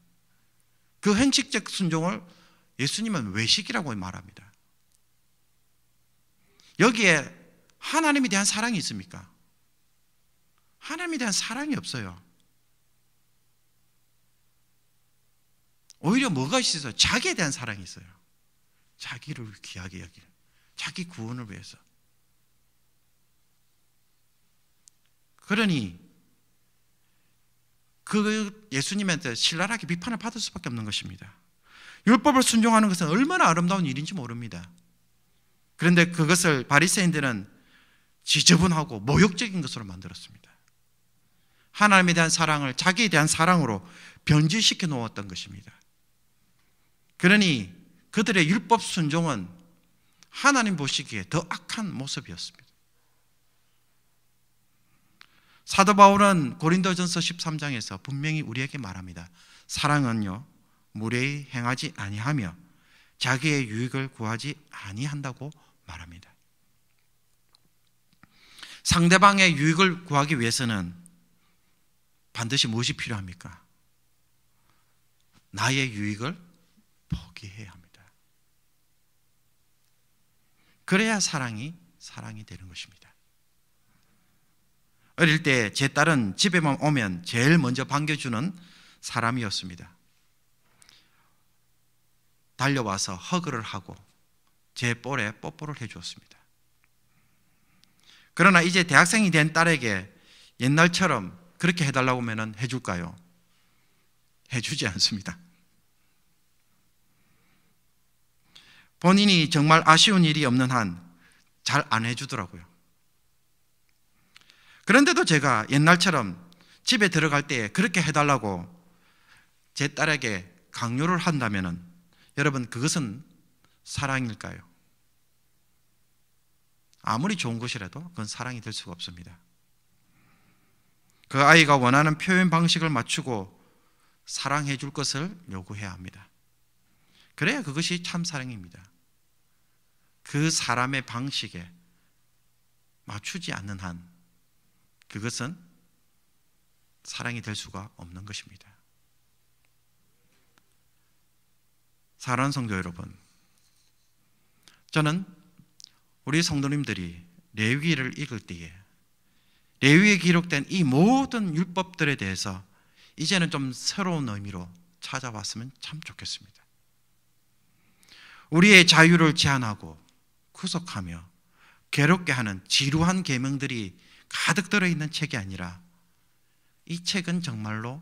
그 형식적 순종을 예수님은 외식이라고 말합니다. 여기에 하나님에 대한 사랑이 있습니까? 하나님에 대한 사랑이 없어요. 오히려 뭐가 있어요? 자기에 대한 사랑이 있어요. 자기를 귀하게 여기는, 자기 구원을 위해서. 그러니 그 예수님한테 신랄하게 비판을 받을 수밖에 없는 것입니다. 율법을 순종하는 것은 얼마나 아름다운 일인지 모릅니다. 그런데 그것을 바리새인들은 지저분하고 모욕적인 것으로 만들었습니다. 하나님에 대한 사랑을 자기에 대한 사랑으로 변질시켜 놓았던 것입니다. 그러니 그들의 율법 순종은 하나님 보시기에 더 악한 모습이었습니다. 사도 바울은 고린도전서 13장에서 분명히 우리에게 말합니다. 사랑은요, 무례히 행하지 아니하며 자기의 유익을 구하지 아니한다고 말합니다. 상대방의 유익을 구하기 위해서는 반드시 무엇이 필요합니까? 나의 유익을 포기해야 합니다. 그래야 사랑이 되는 것입니다. 어릴 때 제 딸은 집에만 오면 제일 먼저 반겨주는 사람이었습니다. 달려와서 허그를 하고 제 볼에 뽀뽀를 해주었습니다. 그러나 이제 대학생이 된 딸에게 옛날처럼 그렇게 해달라고 하면 해줄까요? 해주지 않습니다. 본인이 정말 아쉬운 일이 없는 한 잘 안 해주더라고요. 그런데도 제가 옛날처럼 집에 들어갈 때 그렇게 해달라고 제 딸에게 강요를 한다면 여러분, 그것은 사랑일까요? 아무리 좋은 것이라도 그건 사랑이 될 수가 없습니다. 그 아이가 원하는 표현 방식을 맞추고 사랑해 줄 것을 요구해야 합니다. 그래야 그것이 참 사랑입니다. 그 사람의 방식에 맞추지 않는 한 그것은 사랑이 될 수가 없는 것입니다. 사랑하는 성도 여러분, 저는 우리 성도님들이 레위기를 읽을 때에 레위기에 기록된 이 모든 율법들에 대해서 이제는 좀 새로운 의미로 찾아봤으면 참 좋겠습니다. 우리의 자유를 제한하고 구속하며 괴롭게 하는 지루한 계명들이 가득 들어있는 책이 아니라 이 책은 정말로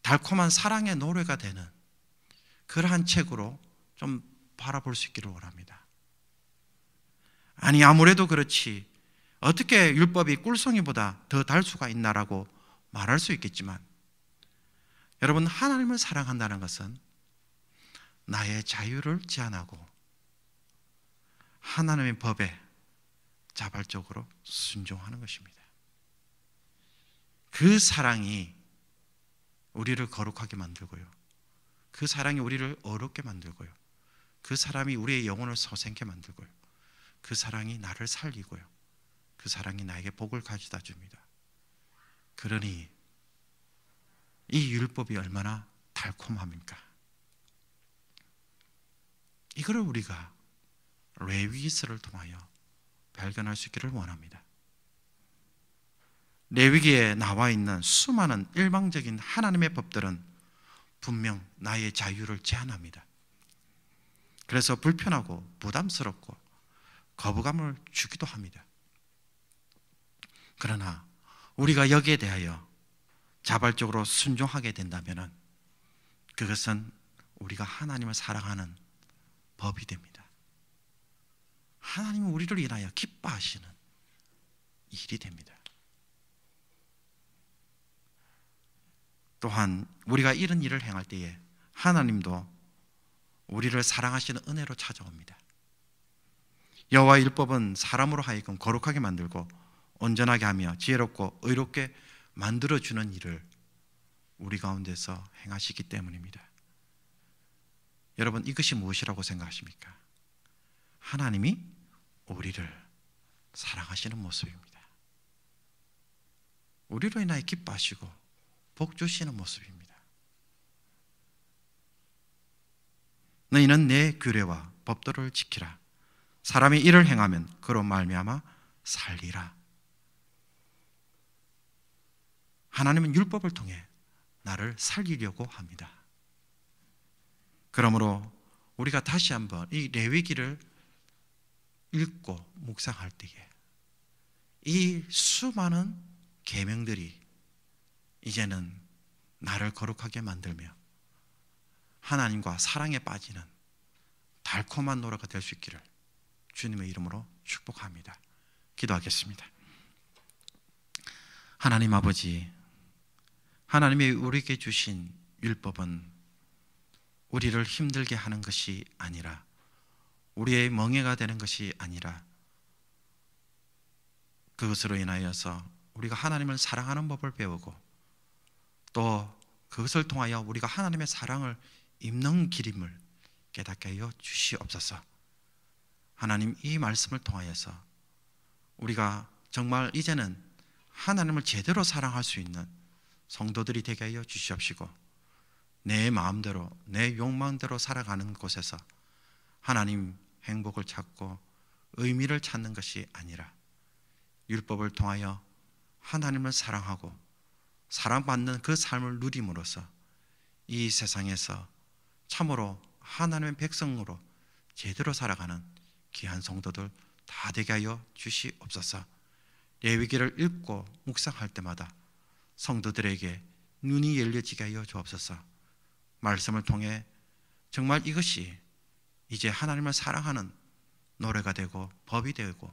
달콤한 사랑의 노래가 되는 그러한 책으로 좀 바라볼 수 있기를 원합니다. 아니, 아무래도 그렇지 어떻게 율법이 꿀송이보다 더 달 수가 있나라고 말할 수 있겠지만, 여러분, 하나님을 사랑한다는 것은 나의 자유를 제한하고 하나님의 법에 자발적으로 순종하는 것입니다. 그 사랑이 우리를 거룩하게 만들고요, 그 사랑이 우리를 어렵게 만들고요, 그 사람이 우리의 영혼을 서생케 만들고요, 그 사랑이 나를 살리고요, 그 사랑이 나에게 복을 가져다 줍니다. 그러니 이 율법이 얼마나 달콤합니까? 이거를 우리가 레위기서를 통하여 발견할 수 있기를 원합니다. 레위기에 나와 있는 수많은 일방적인 하나님의 법들은 분명 나의 자유를 제한합니다. 그래서 불편하고 부담스럽고 거부감을 주기도 합니다. 그러나 우리가 여기에 대하여 자발적으로 순종하게 된다면 그것은 우리가 하나님을 사랑하는 법이 됩니다. 하나님은 우리를 인하여 기뻐하시는 일이 됩니다. 또한 우리가 이런 일을 행할 때에 하나님도 우리를 사랑하시는 은혜로 찾아옵니다. 여호와의 율법은 사람으로 하여금 거룩하게 만들고 온전하게 하며 지혜롭고 의롭게 만들어주는 일을 우리 가운데서 행하시기 때문입니다. 여러분, 이것이 무엇이라고 생각하십니까? 하나님이 우리를 사랑하시는 모습입니다. 우리로 인하여 기뻐하시고 복 주시는 모습입니다. 너희는 내 규례와 법도를 지키라. 사람이 이를 행하면 그로 말미암아 살리라. 하나님은 율법을 통해 나를 살리려고 합니다. 그러므로 우리가 다시 한번 이 레위기를 읽고 묵상할 때에 이 수많은 계명들이 이제는 나를 거룩하게 만들며 하나님과 사랑에 빠지는 달콤한 노래가 될 수 있기를 주님의 이름으로 축복합니다. 기도하겠습니다. 하나님 아버지, 하나님이 우리에게 주신 율법은 우리를 힘들게 하는 것이 아니라, 우리의 멍해가 되는 것이 아니라, 그것으로 인하여서 우리가 하나님을 사랑하는 법을 배우고 또 그것을 통하여 우리가 하나님의 사랑을 입는 길임을 깨닫게 하여 주시옵소서. 하나님, 이 말씀을 통하여서 우리가 정말 이제는 하나님을 제대로 사랑할 수 있는 성도들이 되게 하여 주시옵시고, 내 마음대로 내 욕망대로 살아가는 곳에서 하나님 행복을 찾고 의미를 찾는 것이 아니라 율법을 통하여 하나님을 사랑하고 사랑받는 그 삶을 누림으로써 이 세상에서 참으로 하나님의 백성으로 제대로 살아가는 귀한 성도들 다 되게 하여 주시옵소서. 레위기를 읽고 묵상할 때마다 성도들에게 눈이 열려지게 하여 주옵소서. 말씀을 통해 정말 이것이 이제 하나님을 사랑하는 노래가 되고 법이 되고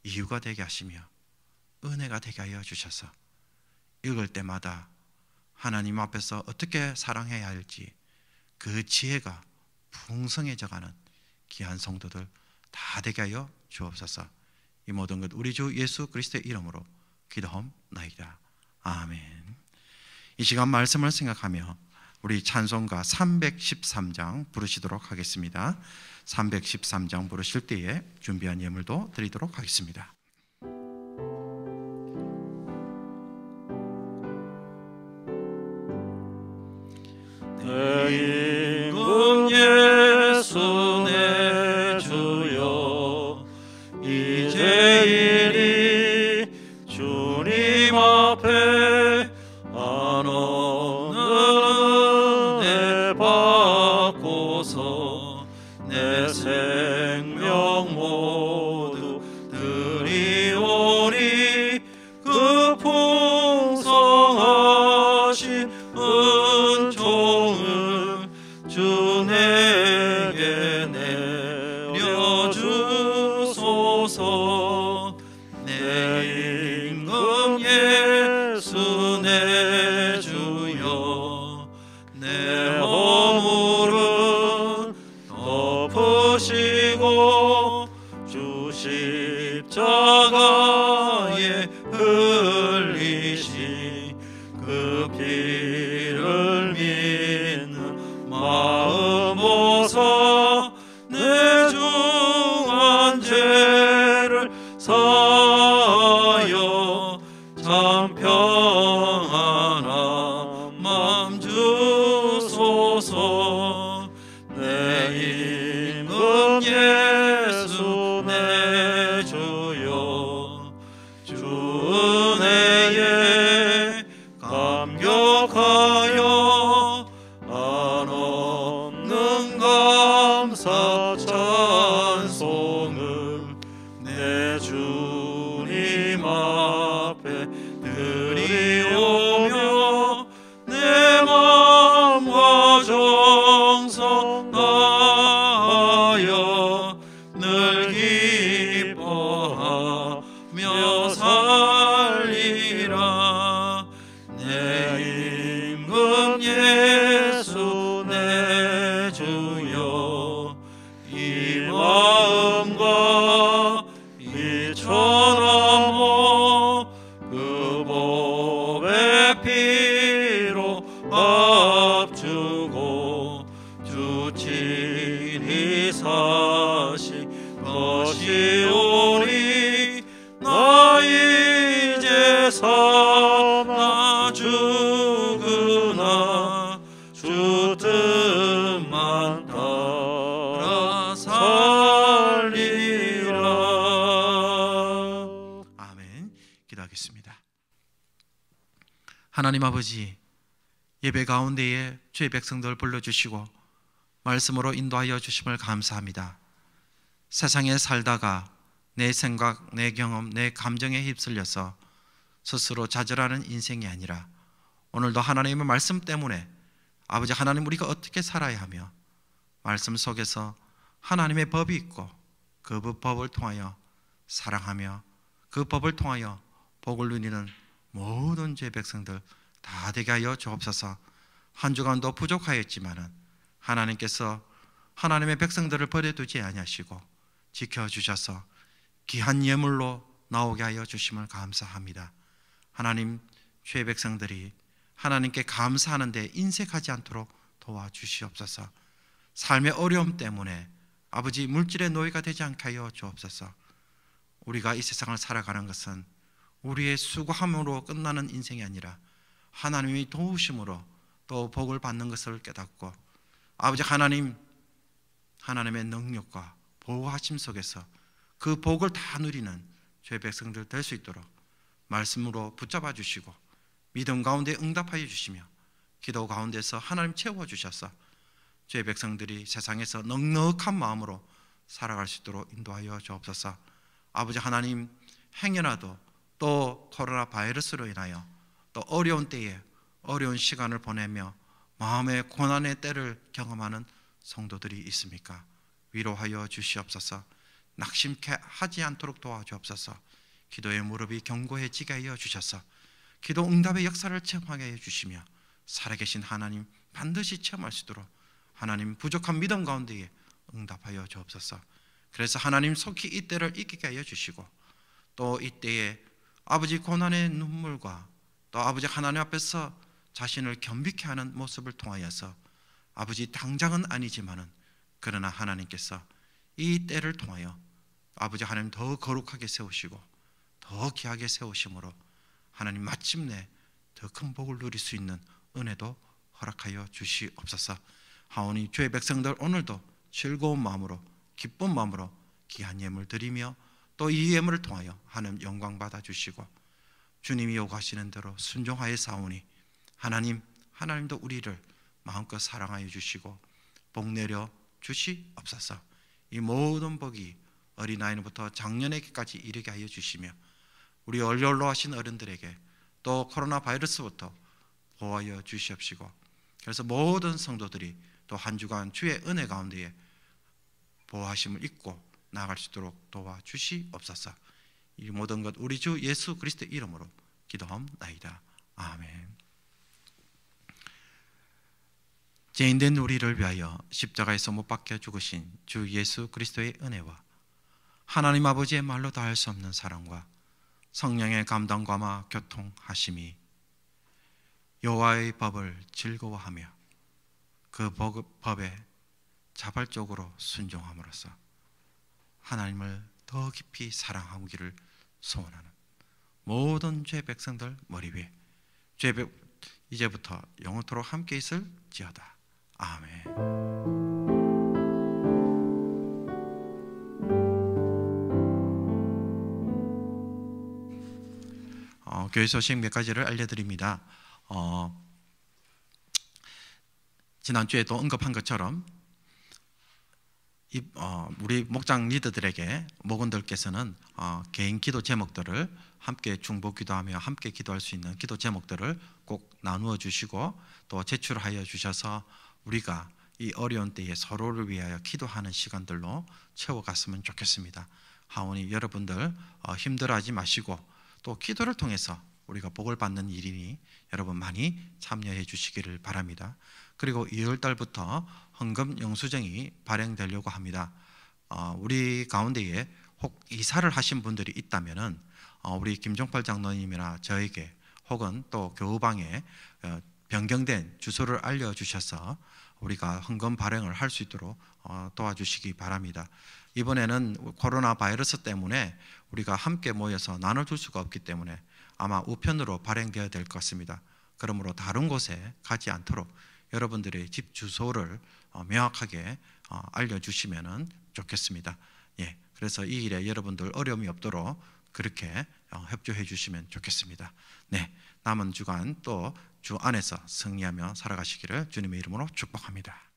이유가 되게 하시며 은혜가 되게 하여 주셔서 읽을 때마다 하나님 앞에서 어떻게 사랑해야 할지 그 지혜가 풍성해져가는 귀한 성도들 다 되게 하여 주옵소서. 이 모든 것 우리 주 예수 그리스도의 이름으로 기도하옵나이다. 아멘. 이 시간 말씀을 생각하며 우리 찬송가 313장 부르시도록 하겠습니다. 313장 부르실 때에 준비한 예물도 드리도록 하겠습니다. 내 임금 예수 내 주여, 이제 이리 주님 앞에 안오는 은혜 받고서 내 생명 모두 드리오니 그 풍성하신 은총을 주 내게 내려주소서. 내 임금 예수 내 주여, 내 허물은 덮으시고 주 십자가에 흘리신 그 피를 믿는 마음 보사 내 중한 죄를 사하여 참 평안한 맘 주소서. 내 임금 예수 내 주여, 주 은혜에 감격하여 한없는 감사 찬송을 내 주님 앞에 드리오며 내 마음과 정성 다하여 늘 기뻐하며 살리라. 내 임금 예수 내 주여, 이 마음과 이 천하모 그 법의 피로 합주고 주 기도하겠습니다. 하나님 아버지, 예배 가운데에 주의 백성들 불러주시고 말씀으로 인도하여 주심을 감사합니다. 세상에 살다가 내 생각, 내 경험, 내 감정에 휩쓸려서 스스로 좌절하는 인생이 아니라 오늘도 하나님의 말씀 때문에 아버지 하나님, 우리가 어떻게 살아야 하며 말씀 속에서 하나님의 법이 있고 그 법을 통하여 사랑하며 그 법을 통하여 복을 누리는 모든 죄 백성들 다 되게 하여 주옵소서. 한 주간도 부족하였지만은 하나님께서 하나님의 백성들을 버려두지 아니하시고 지켜주셔서 귀한 예물로 나오게 하여 주심을 감사합니다. 하나님, 죄 백성들이 하나님께 감사하는 데 인색하지 않도록 도와주시옵소서. 삶의 어려움 때문에 아버지 물질의 노예가 되지 않게 하여 주옵소서. 우리가 이 세상을 살아가는 것은 우리의 수고함으로 끝나는 인생이 아니라 하나님의 도우심으로 또 복을 받는 것을 깨닫고 아버지 하나님, 하나님의 능력과 보호하심 속에서 그 복을 다 누리는 죄 백성들 될 수 있도록 말씀으로 붙잡아 주시고 믿음 가운데 응답하여 주시며 기도 가운데서 하나님 채워주셔서 죄 백성들이 세상에서 넉넉한 마음으로 살아갈 수 있도록 인도하여 주옵소서. 아버지 하나님, 행여나도 또 코로나 바이러스로 인하여 또 어려운 때에 어려운 시간을 보내며 마음의 고난의 때를 경험하는 성도들이 있습니까? 위로하여 주시옵소서. 낙심케 하지 않도록 도와주옵소서. 기도의 무릎이 견고해지게 하여 주셔서 기도 응답의 역사를 체험하게 해 주시며 살아계신 하나님 반드시 체험할 수 있도록 하나님 부족한 믿음 가운데에 응답하여 주옵소서. 그래서 하나님 속히 이 때를 이기게 하여 주시고 또 이때에 아버지 고난의 눈물과 또 아버지 하나님 앞에서 자신을 겸비케 하는 모습을 통하여서 아버지 당장은 아니지만은 그러나 하나님께서 이 때를 통하여 아버지 하나님 더 거룩하게 세우시고 더 귀하게 세우심으로 하나님 마침내 더 큰 복을 누릴 수 있는 은혜도 허락하여 주시옵소서. 하오니 주의 백성들 오늘도 즐거운 마음으로 기쁜 마음으로 귀한 예물 드리며 또 이 예물을 통하여 하나님 영광 받아 주시고 주님이 요구하시는 대로 순종하여 사오니 하나님도 우리를 마음껏 사랑하여 주시고 복 내려 주시옵소서. 이 모든 복이 어린아이부터 장년에게까지 이르게 하여 주시며 우리 연로하신 어른들에게 또 코로나 바이러스부터 보호하여 주시옵시고 그래서 모든 성도들이 또 한 주간 주의 은혜 가운데에 보호하심을 잊고 나아갈 수 있도록 도와주시옵소서. 이 모든 것 우리 주 예수 그리스도의 이름으로 기도하옵나이다. 아멘. 죄인된 우리를 위하여 십자가에서 못 박혀 죽으신 주 예수 그리스도의 은혜와 하나님 아버지의 말로 다할 수 없는 사랑과 성령의 감동과 교통하심이 여호와의 법을 즐거워하며 그 법에 자발적으로 순종함으로써 하나님을 더 깊이 사랑하기를 소원하는 모든 죄 백성들 머리 위에 이제부터 영원토록 함께 있을지어다. 아멘. 교회 소식 몇 가지를 알려드립니다. 지난주에도 언급한 것처럼 우리 목장 리더들에게 목원들께서는 개인 기도 제목들을 함께 중보 기도하며 함께 기도할 수 있는 기도 제목들을 꼭 나누어 주시고 또 제출하여 주셔서 우리가 이 어려운 때에 서로를 위하여 기도하는 시간들로 채워갔으면 좋겠습니다. 하오니 여러분들 힘들어하지 마시고 또 기도를 통해서 우리가 복을 받는 일이니 여러분 많이 참여해 주시기를 바랍니다. 그리고 2월달부터 헌금 영수증이 발행되려고 합니다. 우리 가운데에 혹 이사를 하신 분들이 있다면은 우리 김종팔 장로님이나 저에게 혹은 또 교우방에 변경된 주소를 알려주셔서 우리가 헌금 발행을 할 수 있도록 도와주시기 바랍니다. 이번에는 코로나 바이러스 때문에 우리가 함께 모여서 나눠줄 수가 없기 때문에 아마 우편으로 발행되어야 될 것 같습니다. 그러므로 다른 곳에 가지 않도록 여러분들의 집 주소를 명확하게 알려주시면 좋겠습니다. 예, 그래서 이 일에 여러분들 어려움이 없도록 그렇게 협조해 주시면 좋겠습니다. 네, 남은 주간 또 주 안에서 승리하며 살아가시기를 주님의 이름으로 축복합니다.